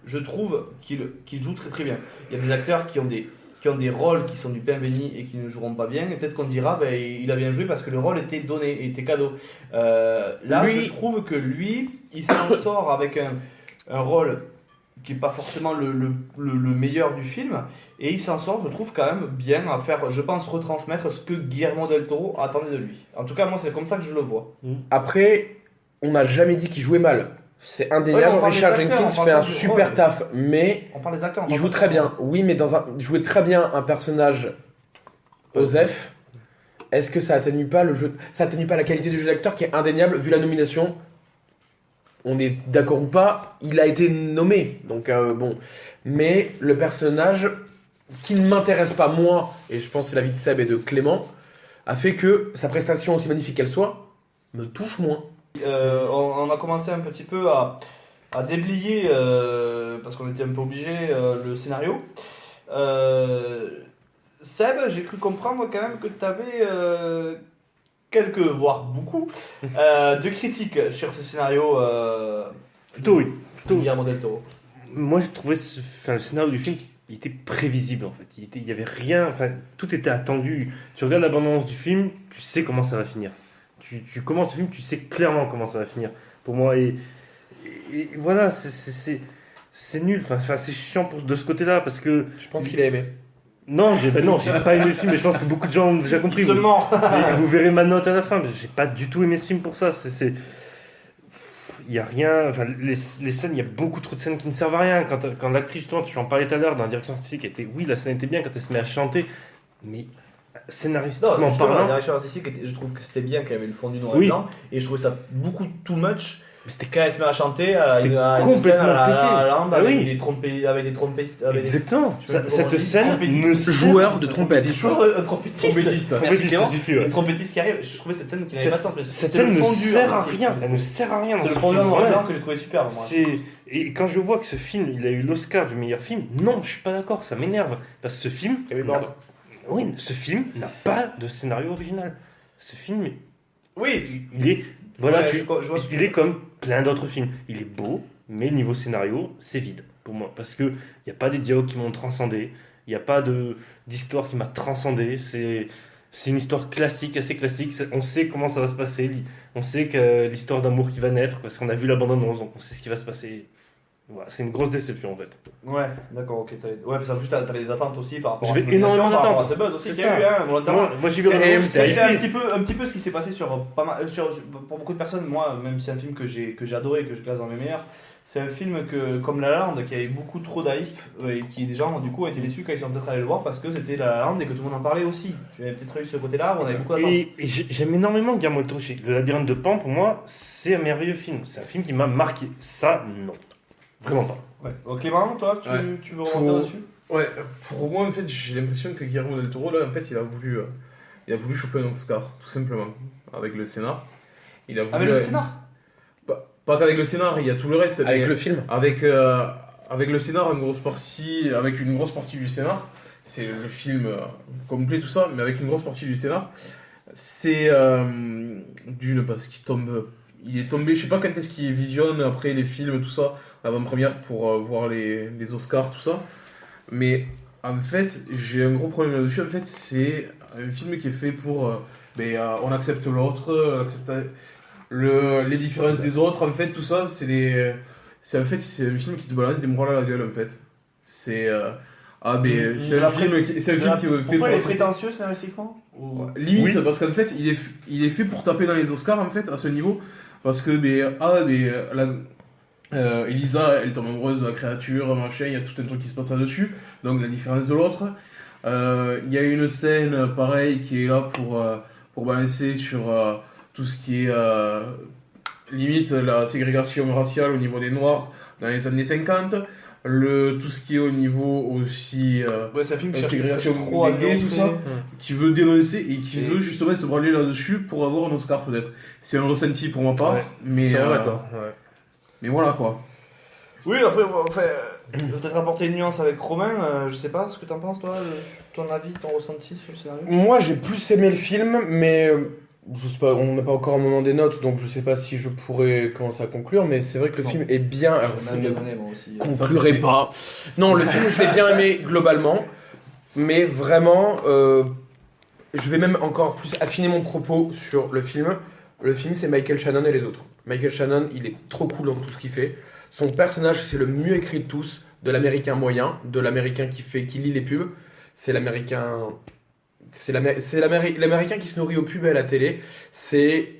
[SPEAKER 1] je trouve qu'il joue très très bien. Il y a des acteurs qui ont des rôles qui sont du pain béni et qui ne joueront pas bien. Et peut-être qu'on dira, ben, il a bien joué parce que le rôle était donné, était cadeau. Là,
[SPEAKER 3] Lui-
[SPEAKER 1] je trouve que lui, il s'en sort avec un rôle qui n'est pas forcément le meilleur du film, et il s'en sort, je trouve, quand même bien à faire, je pense, retransmettre ce que Guillermo del Toro attendait de lui. En tout cas, moi, c'est comme ça que je le vois.
[SPEAKER 3] Après, on n'a jamais dit qu'il jouait mal. C'est
[SPEAKER 1] Ouais,
[SPEAKER 3] indéniable.
[SPEAKER 1] on parle
[SPEAKER 3] Richard
[SPEAKER 1] des acteurs,
[SPEAKER 3] Jenkins
[SPEAKER 1] on parle
[SPEAKER 3] fait un
[SPEAKER 1] pas du
[SPEAKER 3] super
[SPEAKER 1] rôle.
[SPEAKER 3] taf, mais
[SPEAKER 1] On parle des acteurs. on
[SPEAKER 3] il
[SPEAKER 1] parle
[SPEAKER 3] joue
[SPEAKER 1] pas
[SPEAKER 3] très
[SPEAKER 1] du
[SPEAKER 3] bien.
[SPEAKER 1] rôle.
[SPEAKER 3] Oui, mais jouer très bien un personnage Osef. Est-ce que ça atténue pas le jeu, ça atténue pas la qualité du jeu d'acteur qui est indéniable vu la nomination? On est d'accord ou pas, il a été nommé, donc bon. Mais le personnage qui ne m'intéresse pas moi, et je pense que c'est l'avis de Seb et de Clément, a fait que sa prestation, aussi magnifique qu'elle soit, me touche moins.
[SPEAKER 1] On a commencé un petit peu à déblayer, parce qu'on était un peu obligé, le scénario. Seb, j'ai cru comprendre quand même que tu avais quelques, voire beaucoup, de critiques sur ce scénario
[SPEAKER 4] Plutôt, oui.
[SPEAKER 1] de
[SPEAKER 4] Plutôt.
[SPEAKER 1] Guillermo del Toro.
[SPEAKER 4] Moi, j'ai trouvé le scénario du film, il était prévisible en fait. Il y avait rien, enfin, tout était attendu. Tu regardes l'abondance du film, tu sais comment ça va finir. Tu commences le film, tu sais clairement comment ça va finir. Pour moi, et voilà, c'est nul. Enfin, c'est chiant de ce côté-là parce que.
[SPEAKER 3] Je pense qu'il a aimé.
[SPEAKER 4] Non, j'ai pas aimé le film, mais je pense que beaucoup de gens ont déjà compris.
[SPEAKER 1] Seulement.
[SPEAKER 4] Vous verrez ma note à la fin, mais j'ai pas du tout aimé ce film pour ça. Il y a rien, enfin les scènes, il y a beaucoup trop de scènes qui ne servent à rien. Quand l'actrice, justement, tu en parlais tout à l'heure, dans la direction artistique, oui, la scène était bien quand elle se met à chanter, mais scénaristiquement
[SPEAKER 1] Non, justement, la
[SPEAKER 4] parlant,
[SPEAKER 1] direction artistique, je trouve que c'était bien quand même le fond du noir et
[SPEAKER 4] Oui.
[SPEAKER 1] blanc, et je trouvais ça beaucoup too much.
[SPEAKER 4] C'était
[SPEAKER 1] Quand elle se met à chanter,
[SPEAKER 4] C'était
[SPEAKER 1] une scène
[SPEAKER 4] complètement
[SPEAKER 1] à
[SPEAKER 4] pété.
[SPEAKER 1] la Hollande
[SPEAKER 4] Ah
[SPEAKER 1] avec
[SPEAKER 4] oui.
[SPEAKER 1] des trompettes, avec des trompettes, avec des
[SPEAKER 4] exactement.
[SPEAKER 1] je sais pas comment
[SPEAKER 4] Cette
[SPEAKER 1] on dit,
[SPEAKER 4] scène
[SPEAKER 1] trompettiste.
[SPEAKER 4] me
[SPEAKER 3] Joueur de trompette.
[SPEAKER 1] Toujours un trompettiste.
[SPEAKER 2] Trompettiste.
[SPEAKER 1] Merci,
[SPEAKER 4] Trompettiste,
[SPEAKER 1] Clément.
[SPEAKER 4] ça suffit, ouais.
[SPEAKER 1] Le trompettiste qui arrive, je trouvais cette scène qui n'avait pas de sens. mais
[SPEAKER 4] Cette
[SPEAKER 1] c'était
[SPEAKER 4] scène
[SPEAKER 1] le
[SPEAKER 4] ne
[SPEAKER 1] fondu
[SPEAKER 4] sert à
[SPEAKER 1] artistique.
[SPEAKER 4] rien. Elle ne sert à rien. dans
[SPEAKER 1] C'est le
[SPEAKER 4] ce
[SPEAKER 1] fondu
[SPEAKER 4] film.
[SPEAKER 1] en noir et
[SPEAKER 4] Ouais.
[SPEAKER 1] blanc que j'ai trouvé super. Moi.
[SPEAKER 4] Et quand je vois que ce film, il a eu l'Oscar du meilleur film, non, je suis pas d'accord, ça m'énerve. Parce que ce film, oui, ce film n'a pas de scénario original. Ce film,
[SPEAKER 1] Oui.
[SPEAKER 4] il est, voilà,
[SPEAKER 1] Ouais,
[SPEAKER 4] tu,
[SPEAKER 1] je vois ce que
[SPEAKER 4] il est comme plein d'autres films. Il est beau, mais niveau scénario, c'est vide pour moi, parce que il y a pas des dialogues qui m'ont transcendé, il y a pas d'histoire qui m'a transcendé. C'est une histoire classique, assez classique. On sait comment ça va se passer. On sait que l'histoire d'amour qui va naître, parce qu'on a vu la bande-annonce, donc on sait ce qui va se passer. Voilà, c'est une grosse déception en fait.
[SPEAKER 1] Ouais, d'accord, ok. Ouais, parce qu'en plus, t'as des attentes aussi par rapport à
[SPEAKER 4] J'avais
[SPEAKER 1] cette
[SPEAKER 4] énormément
[SPEAKER 1] nomination, par rapport
[SPEAKER 4] d'attentes.
[SPEAKER 1] à ce buzz aussi
[SPEAKER 4] C'est
[SPEAKER 1] qu'il y a
[SPEAKER 4] ça.
[SPEAKER 1] eu, hein, volontairement.
[SPEAKER 4] Moi j'ai vu la
[SPEAKER 1] C'est
[SPEAKER 4] bande-annonce, j'étais
[SPEAKER 1] un
[SPEAKER 4] hypé.
[SPEAKER 1] petit peu ce qui s'est passé sur pas mal, pour beaucoup de personnes. Moi, même si c'est un film que j'ai adoré, que je classe dans mes meilleurs, c'est un film que, comme La La Land, qui avait beaucoup trop d'hype et qui des gens du coup ont été déçus quand ils sont peut-être allés le voir parce que c'était La La Land et que tout le monde en parlait aussi. Tu avais peut-être eu ce côté-là où on avait beaucoup d'attentes.
[SPEAKER 4] Et j'aime énormément Guillermo del Toro. Le Labyrinthe de Pan, pour moi, c'est un merveilleux film. C'est un film qui m'a marqué. Ça, non. Vraiment pas.
[SPEAKER 1] Ouais. Clément, toi,
[SPEAKER 2] Ouais.
[SPEAKER 1] tu veux remonter dessus?
[SPEAKER 2] Ouais, pour moi, en fait, j'ai l'impression que Guillermo del Toro, là, en fait, il a voulu choper un Oscar, tout simplement, avec le scénar. Il a voulu,
[SPEAKER 1] Avec le scénar?
[SPEAKER 2] Pas qu'avec le scénar, il y a tout le reste.
[SPEAKER 3] Avec
[SPEAKER 2] mais
[SPEAKER 3] le film.
[SPEAKER 2] avec le scénar, avec une grosse partie du scénar, c'est le film complet, tout ça, mais avec une grosse partie du scénar, c'est parce il est tombé, je sais pas quand est-ce qu'il visionne après les films, tout ça, avant-première pour voir les Oscars, tout ça, mais en fait, j'ai un gros problème là-dessus. En fait, c'est un film qui est fait pour on accepte l'autre, on accepte les différences des autres, en fait, tout ça, c'est un film qui te balance des morales à la gueule, en fait. C'est c'est un film qui est fait
[SPEAKER 1] Pourquoi
[SPEAKER 2] pour
[SPEAKER 1] il est prétentieux scénaristiquement?
[SPEAKER 2] limite,
[SPEAKER 4] Oui.
[SPEAKER 2] parce qu'en fait, il est fait pour taper dans les Oscars, en fait, à ce niveau, parce que Elisa, elle tombe amoureuse de la créature, machin, il y a tout un truc qui se passe là-dessus, donc la différence de l'autre. Il y a une scène, pareil, qui est là pour balancer sur tout ce qui est limite la ségrégation raciale au niveau des Noirs dans les années 50, tout ce qui est au niveau aussi
[SPEAKER 1] Ouais, c'est un film qui
[SPEAKER 2] la
[SPEAKER 1] cherche
[SPEAKER 2] ségrégation
[SPEAKER 1] trop à
[SPEAKER 2] des gays, tout
[SPEAKER 1] dénoncer.
[SPEAKER 2] ça, qui veut dénoncer et qui
[SPEAKER 1] Et-
[SPEAKER 2] veut justement se branler là-dessus pour avoir un Oscar peut-être. C'est un ressenti pour ma part,
[SPEAKER 4] Ouais.
[SPEAKER 2] mais,
[SPEAKER 4] C'est vrai, d'accord. Ouais.
[SPEAKER 2] mais voilà quoi.
[SPEAKER 1] Oui, après, peut-être apporter une nuance avec Romain. Je sais pas ce que t'en penses, toi, ton avis, ton ressenti sur le scénario.
[SPEAKER 3] Moi, j'ai plus aimé le film, mais je sais pas, on n'a pas encore un moment des notes, donc je sais pas si je pourrais commencer à conclure, mais c'est vrai que le
[SPEAKER 1] Non.
[SPEAKER 3] film est bien. Alors,
[SPEAKER 1] On
[SPEAKER 3] je
[SPEAKER 1] a
[SPEAKER 3] ne
[SPEAKER 1] bien aimé, moi aussi.
[SPEAKER 3] conclurai pas. Non, le film, je l'ai bien aimé globalement, mais vraiment, je vais même encore plus affiner mon propos sur le film. Le film, c'est Michael Shannon et les autres. Michael Shannon, il est trop cool dans tout ce qu'il fait. Son personnage, c'est le mieux écrit de tous, de l'américain moyen, de l'américain qui lit les pubs. C'est l'américain. C'est l'américain qui se nourrit aux pubs et à la télé. C'est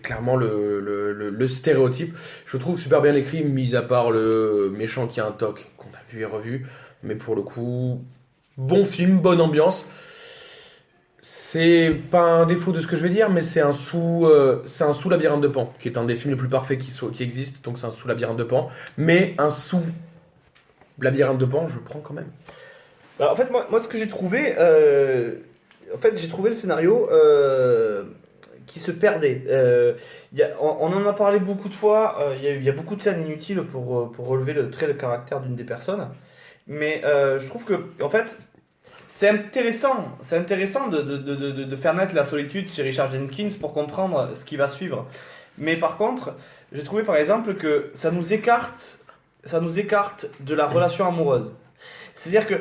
[SPEAKER 3] clairement le stéréotype. Je trouve super bien écrit, mis à part le méchant qui a un toc qu'on a vu et revu. Mais pour le coup, bon film, bonne ambiance. C'est pas un défaut de ce que je vais dire, mais c'est un sous Labyrinthe de Pan, qui est un des films les plus parfaits qui existent. Donc c'est un sous Labyrinthe de Pan, mais un sous Labyrinthe de Pan, je prends quand même.
[SPEAKER 1] Bah, en fait, moi, ce que j'ai trouvé, j'ai trouvé le scénario qui se perdait. On en a parlé beaucoup de fois. Il y a beaucoup de scènes inutiles pour relever le trait de caractère d'une des personnes. Mais je trouve que, en fait, c'est intéressant de faire naître la solitude chez Richard Jenkins pour comprendre ce qui va suivre. Mais par contre, j'ai trouvé par exemple que ça nous écarte de la relation amoureuse. C'est-à-dire que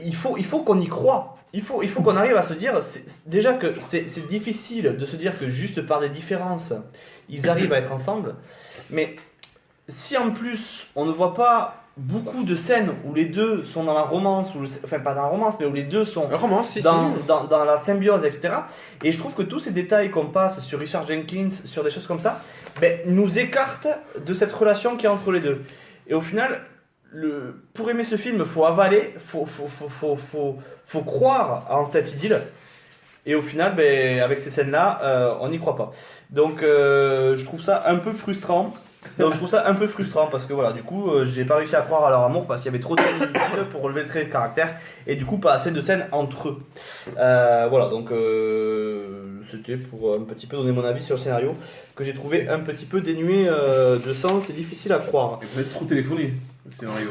[SPEAKER 1] il faut qu'on y croie. Il faut qu'on arrive à se dire déjà que c'est difficile de se dire que juste par des différences, ils arrivent à être ensemble. Mais si en plus on ne voit pas beaucoup de scènes où les deux sont dans la romance, enfin pas dans la romance, mais où les deux sont
[SPEAKER 3] Romance, si,
[SPEAKER 1] dans la symbiose, etc. Et je trouve que tous ces détails qu'on passe sur Richard Jenkins, sur des choses comme ça, nous écartent de cette relation qui est entre les deux. Et au final, pour aimer ce film, il faut avaler, faut croire en cette idylle. Et au final, ben, avec ces scènes-là, on n'y croit pas. Donc je trouve ça un peu frustrant. Parce que voilà, du coup, j'ai pas réussi à croire à leur amour parce qu'il y avait trop de scènes inutiles pour relever le trait de caractère et du coup pas assez de scènes entre eux. Voilà, donc c'était pour un petit peu donner mon avis sur le scénario que j'ai trouvé un petit peu dénué de sens et difficile à croire.
[SPEAKER 2] Il faut être trop téléphoné, le scénario.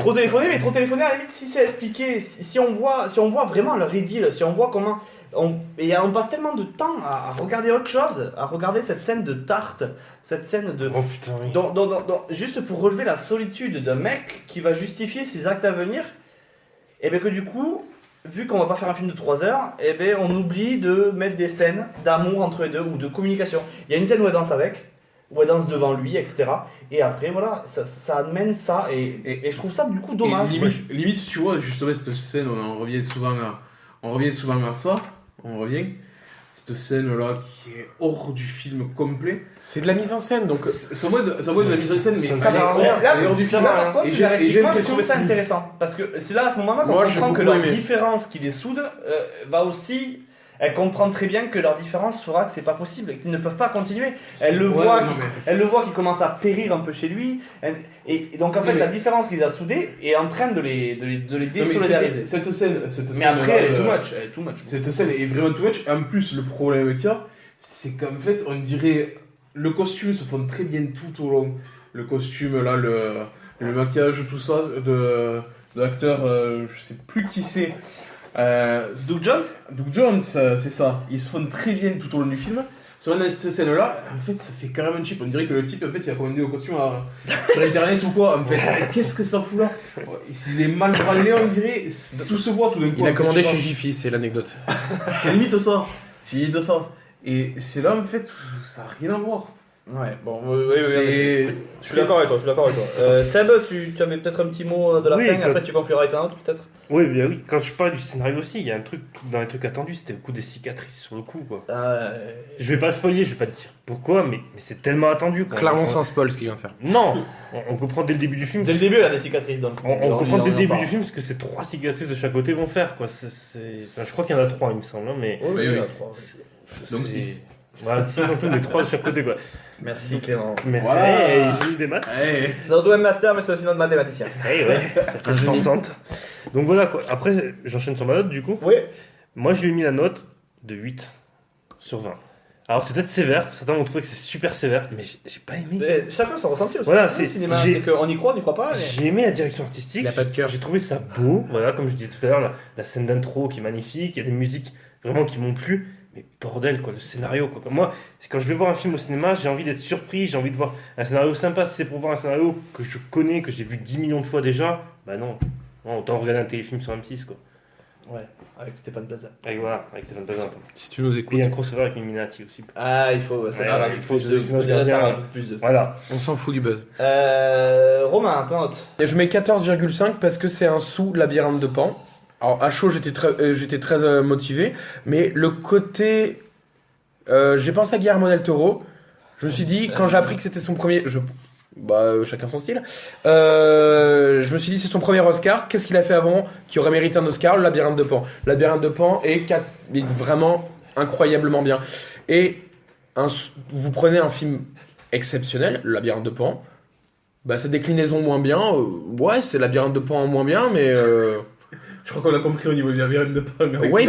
[SPEAKER 1] Trop téléphoné, mais trop téléphoné à la limite si c'est expliqué, si on voit vraiment leur idylle, si on voit comment on passe tellement de temps à regarder autre chose, à regarder cette scène de tarte, cette scène de
[SPEAKER 4] Oh putain, oui.
[SPEAKER 1] juste pour relever la solitude d'un mec qui va justifier ses actes à venir, et bien que du coup, vu qu'on va pas faire un film de 3 heures, et bien on oublie de mettre des scènes d'amour entre les deux ou de communication. Il y a une scène où elle danse avec, où elle danse devant lui, etc. Et après, voilà, ça amène ça, et je trouve ça du coup dommage.
[SPEAKER 2] Et limite, tu vois, justement, cette scène, on revient souvent à ça, cette scène-là qui est hors du film complet.
[SPEAKER 3] C'est de la mise en scène, donc
[SPEAKER 2] C'est en mode de la mise en scène, mais
[SPEAKER 4] Ça
[SPEAKER 2] elle
[SPEAKER 4] sert
[SPEAKER 2] est
[SPEAKER 4] à rien.
[SPEAKER 2] hors-
[SPEAKER 1] Là,
[SPEAKER 2] elle est hors du film.
[SPEAKER 1] par contre,
[SPEAKER 2] Et
[SPEAKER 1] scénaristiquement, j'ai
[SPEAKER 2] l'impression-
[SPEAKER 1] trouvé ça intéressant. Parce que c'est là, à ce moment-là, qu'on
[SPEAKER 3] Moi, j'ai
[SPEAKER 1] comprend que
[SPEAKER 3] beaucoup
[SPEAKER 1] leur
[SPEAKER 3] aimé.
[SPEAKER 1] différence qui les soude va aussi. Elle comprend très bien que leur différence fera que c'est pas possible, qu'ils ne peuvent pas continuer. Elle le
[SPEAKER 2] Ouais,
[SPEAKER 1] voit,
[SPEAKER 2] non, mais-
[SPEAKER 1] elle le voit qu'il commence à périr un peu chez lui. Et donc, en fait,
[SPEAKER 2] mais-
[SPEAKER 1] la différence qui les a soudés est en train de les
[SPEAKER 2] Non, mais
[SPEAKER 1] désolidariser.
[SPEAKER 2] cette scène,
[SPEAKER 1] Mais après, elle est too much. Elle est too much.
[SPEAKER 2] Cette scène est vraiment too much. En plus, le problème qu'il y a, c'est qu'en fait, on dirait le costume se fond très bien tout au long. Le costume, là, le maquillage, tout ça, de l'acteur, je sais plus qui c'est.
[SPEAKER 1] Doug Jones.
[SPEAKER 2] Doug Jones, c'est ça. Ils se font très bien tout au long du film. Sur cette scène-là, en fait, ça fait carrément cheap. On dirait que le type, en fait, il a commandé au costume sur internet ou quoi. En fait, qu'est-ce que ça fout là? Il est mal branlé, on dirait. Tout se voit tout d'un coup.
[SPEAKER 3] il a
[SPEAKER 2] En fait,
[SPEAKER 3] commandé
[SPEAKER 2] je sais
[SPEAKER 3] chez
[SPEAKER 2] pas.
[SPEAKER 3] Jiffy, c'est l'anecdote.
[SPEAKER 2] C'est limite ça. C'est limite ça. Et c'est là, en fait, où ça n'a rien à voir.
[SPEAKER 1] Ouais, bon, oui,
[SPEAKER 2] C'est-
[SPEAKER 1] je suis d'accord avec toi, Seb, tu avais peut-être un petit mot de la
[SPEAKER 4] Oui,
[SPEAKER 1] fin, et
[SPEAKER 4] quand-
[SPEAKER 1] après tu concluras avec un autre, peut-être.
[SPEAKER 4] Oui, bien oui. Quand je parle du scénario aussi, il y a un truc, dans les trucs attendus, c'était le coup des cicatrices sur le coup, quoi. Je vais pas spoiler, je vais pas te dire pourquoi, mais c'est tellement attendu, quoi.
[SPEAKER 3] Clairement, c'est un spoil ce qu'il vient de faire.
[SPEAKER 4] Non, on comprend dès le début du film.
[SPEAKER 1] Dès le début, elle a des cicatrices, donc.
[SPEAKER 4] On comprend dès le
[SPEAKER 1] en
[SPEAKER 4] début
[SPEAKER 1] parle.
[SPEAKER 4] du film ce que ces 3 cicatrices de chaque côté vont faire, quoi. Enfin, je crois qu'il y en a 3, il me semble, hein, mais.
[SPEAKER 1] Oui,
[SPEAKER 2] Oui,
[SPEAKER 1] oui,
[SPEAKER 2] oui.
[SPEAKER 1] à trois, oui.
[SPEAKER 2] Donc
[SPEAKER 4] c'est-
[SPEAKER 2] six.
[SPEAKER 4] Voilà, 6 en tout, mais 3 de chaque côté, quoi.
[SPEAKER 1] Merci Clément.
[SPEAKER 4] Mais
[SPEAKER 2] Voilà.
[SPEAKER 4] hey, j'ai eu des maths.
[SPEAKER 2] Ouais.
[SPEAKER 1] C'est notre webmaster, mais c'est aussi notre mathématicien.
[SPEAKER 4] Hey, ouais, ça fait
[SPEAKER 3] Un génie.
[SPEAKER 4] pensante. Donc voilà, quoi. Après, j'enchaîne sur ma note, du coup.
[SPEAKER 1] Oui.
[SPEAKER 4] Moi, je lui ai mis la note de 8 sur 20. Alors, c'est peut-être sévère, certains vont trouver que c'est super sévère, mais j'ai pas aimé.
[SPEAKER 1] Mais chacun son ressenti aussi.
[SPEAKER 4] Voilà,
[SPEAKER 1] hein,
[SPEAKER 4] c'est-
[SPEAKER 1] le cinéma.
[SPEAKER 4] j'ai-
[SPEAKER 1] C'est qu'on y croit, on n'y croit pas. Mais...
[SPEAKER 4] J'ai aimé la direction artistique.
[SPEAKER 3] Il a pas de cœur.
[SPEAKER 4] J'ai trouvé ça beau. Voilà, comme je disais tout à l'heure, la scène d'intro qui est magnifique. Il y a des musiques vraiment qui m'ont plu. Mais bordel, quoi, le scénario, quoi. Comme moi, c'est quand je vais voir un film au cinéma, j'ai envie d'être surpris, j'ai envie de voir un scénario sympa. Si c'est pour voir un scénario que je connais, que j'ai vu 10 millions de fois déjà, bah non. Non, autant regarder un téléfilm sur M6, quoi.
[SPEAKER 1] Ouais, avec Stéphane Plaza.
[SPEAKER 4] Avec Stéphane Bazin.
[SPEAKER 3] Si tu nous écoutes.
[SPEAKER 4] Et un crossover avec Illuminati aussi.
[SPEAKER 1] Ah, il faut. Ça,
[SPEAKER 4] Ouais,
[SPEAKER 1] ça
[SPEAKER 4] ouais,
[SPEAKER 1] rajoute
[SPEAKER 4] il faut
[SPEAKER 1] plus
[SPEAKER 4] que
[SPEAKER 1] de.
[SPEAKER 4] je
[SPEAKER 1] Je dirais ça
[SPEAKER 4] regarde.
[SPEAKER 1] rajoute plus de.
[SPEAKER 4] Voilà.
[SPEAKER 3] On s'en fout du buzz.
[SPEAKER 1] Romain, ta note.
[SPEAKER 3] Et je mets 14,5 parce que c'est un sous-labyrinthe de Pan. Alors à chaud j'étais très motivé, mais le côté... j'ai pensé à Guillermo del Toro. Je me suis dit, quand j'ai appris que c'était son premier... chacun son style. Je me suis dit, c'est son premier Oscar. Qu'est-ce qu'il a fait avant qui aurait mérité un Oscar? Le labyrinthe de Pan. Le labyrinthe de Pan est vraiment incroyablement bien. Et vous prenez un film exceptionnel, Le labyrinthe de Pan. Bah, sa déclinaison moins bien, ouais, c'est Labyrinthe de Pan en moins bien, mais...
[SPEAKER 2] Je crois qu'on l'a compris au niveau du labyrinthe de Pan.
[SPEAKER 3] Oui,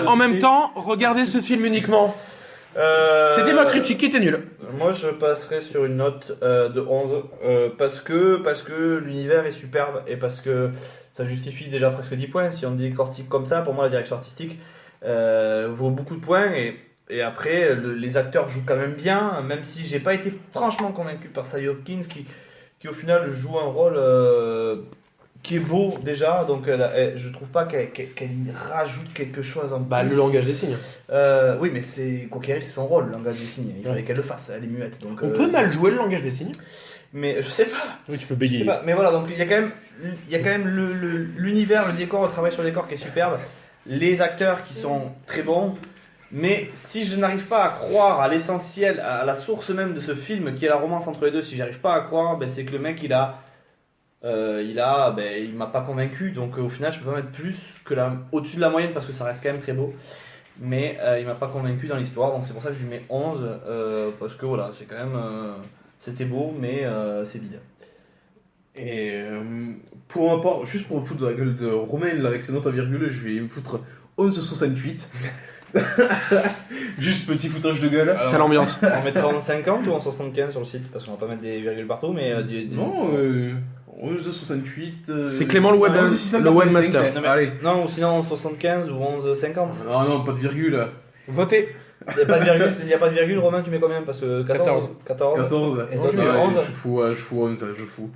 [SPEAKER 3] en même temps, regardez ce film uniquement. C'était ma critique qui était nulle.
[SPEAKER 1] Moi, je passerai sur une note de 11 parce que l'univers est superbe et parce que ça justifie déjà presque 10 points. Si on décortique comme ça, pour moi, la direction artistique vaut beaucoup de points et après, les acteurs jouent quand même bien, même si j'ai pas été franchement convaincu par Sally Hopkins qui au final joue un rôle qui est beau déjà, donc je trouve pas qu'elle rajoute quelque chose en plus.
[SPEAKER 3] Le langage des signes.
[SPEAKER 1] Oui, mais c'est quoi qu'il arrive, c'est son rôle, le langage des signes. Il fallait qu'elle le fasse, elle est muette. Donc,
[SPEAKER 3] On peut mal jouer le langage des signes.
[SPEAKER 1] Mais je sais pas,
[SPEAKER 4] Oui, tu peux
[SPEAKER 1] je sais
[SPEAKER 4] bégayer.
[SPEAKER 1] pas. Mais voilà, donc il y a quand même l'univers, le décor, le travail sur le décor qui est superbe, les acteurs qui sont très bons. Mais si je n'arrive pas à croire à l'essentiel, à la source même de ce film, qui est la romance entre les deux, si j'arrive pas à croire, ben, c'est que le mec il m'a pas convaincu. Donc au final, je peux pas mettre plus que au-dessus de la moyenne parce que ça reste quand même très beau. mais il m'a pas convaincu dans l'histoire, donc c'est pour ça que je lui mets 11, parce que voilà, c'est quand même, c'était beau, mais c'est vide.
[SPEAKER 2] Et pour ma part, juste pour me foutre de la gueule de Romain, là, avec ses notes à virgule, je vais me foutre 11,68. Juste petit foutage de gueule.
[SPEAKER 3] C'est l'ambiance.
[SPEAKER 1] On mettra en 50 ou en 75 sur le site, parce qu'on va pas mettre des virgules partout, mais
[SPEAKER 2] Non, 11,68.
[SPEAKER 3] C'est Clément le webmaster.
[SPEAKER 1] Non, mais-
[SPEAKER 2] Allez.
[SPEAKER 1] non, ou sinon en 75 ou 11,50.
[SPEAKER 2] Ah non, pas de virgule.
[SPEAKER 3] Votez.
[SPEAKER 1] Il n'y a pas de virgule, s'il n'y a pas de virgule, Romain, tu mets combien? Parce que 14. 14.
[SPEAKER 2] 14.
[SPEAKER 1] Et toi, tu mets
[SPEAKER 2] Ouais,
[SPEAKER 1] 11.
[SPEAKER 2] je fous 11, je fous.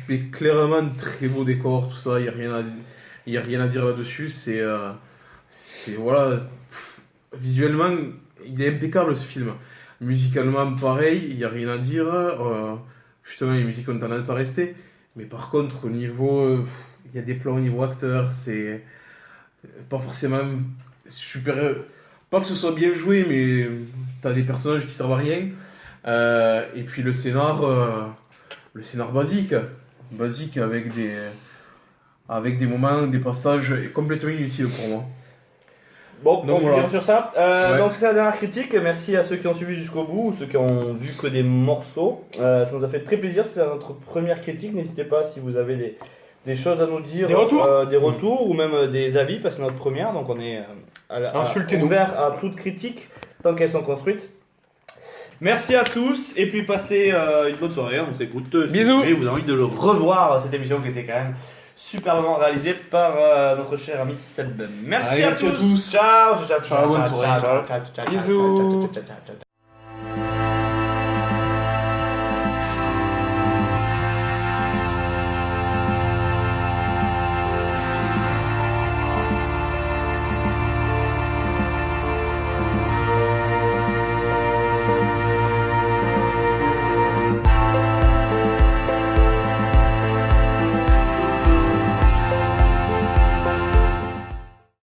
[SPEAKER 2] Mais clairement, très beau décor, tout ça, il n'y a rien à dire là-dessus. Voilà. Visuellement, il est impeccable ce film. Musicalement, pareil, il n'y a rien à dire. Justement, les musiques ont tendance à rester. Mais par contre, au niveau. Il y a des plans au niveau acteur, c'est pas forcément super. Pas que ce soit bien joué, mais t'as des personnages qui servent à rien. Et puis le scénar basique avec des moments, des passages complètement inutiles pour moi.
[SPEAKER 1] Bon,
[SPEAKER 2] Donc
[SPEAKER 1] on
[SPEAKER 2] voilà.
[SPEAKER 1] finira sur ça.
[SPEAKER 2] Ouais.
[SPEAKER 1] Donc c'est la dernière critique. Merci à ceux qui ont suivi jusqu'au bout, ou ceux qui ont vu que des morceaux. Ça nous a fait très plaisir. C'est notre première critique. N'hésitez pas si vous avez des choses à nous dire, des retours ou même des avis, parce que c'est notre première. Donc on est
[SPEAKER 3] Insultez-nous.
[SPEAKER 1] ouvert à toute critique tant qu'elles sont construites. Merci à tous et puis passez une bonne soirée. On s'écoute.
[SPEAKER 3] Bisous.
[SPEAKER 1] Et vous avez envie de le revoir, cette émission qui était quand même superbement réalisée par notre cher ami Seb. Merci
[SPEAKER 2] Allez,
[SPEAKER 1] à
[SPEAKER 2] merci à
[SPEAKER 1] tous.
[SPEAKER 2] tous.
[SPEAKER 1] Ciao, ciao, ciao,
[SPEAKER 2] Ciao, bonne soirée.
[SPEAKER 1] ciao, ciao, ciao, ciao,
[SPEAKER 3] Bisous.
[SPEAKER 1] ciao, ciao, ciao, ciao.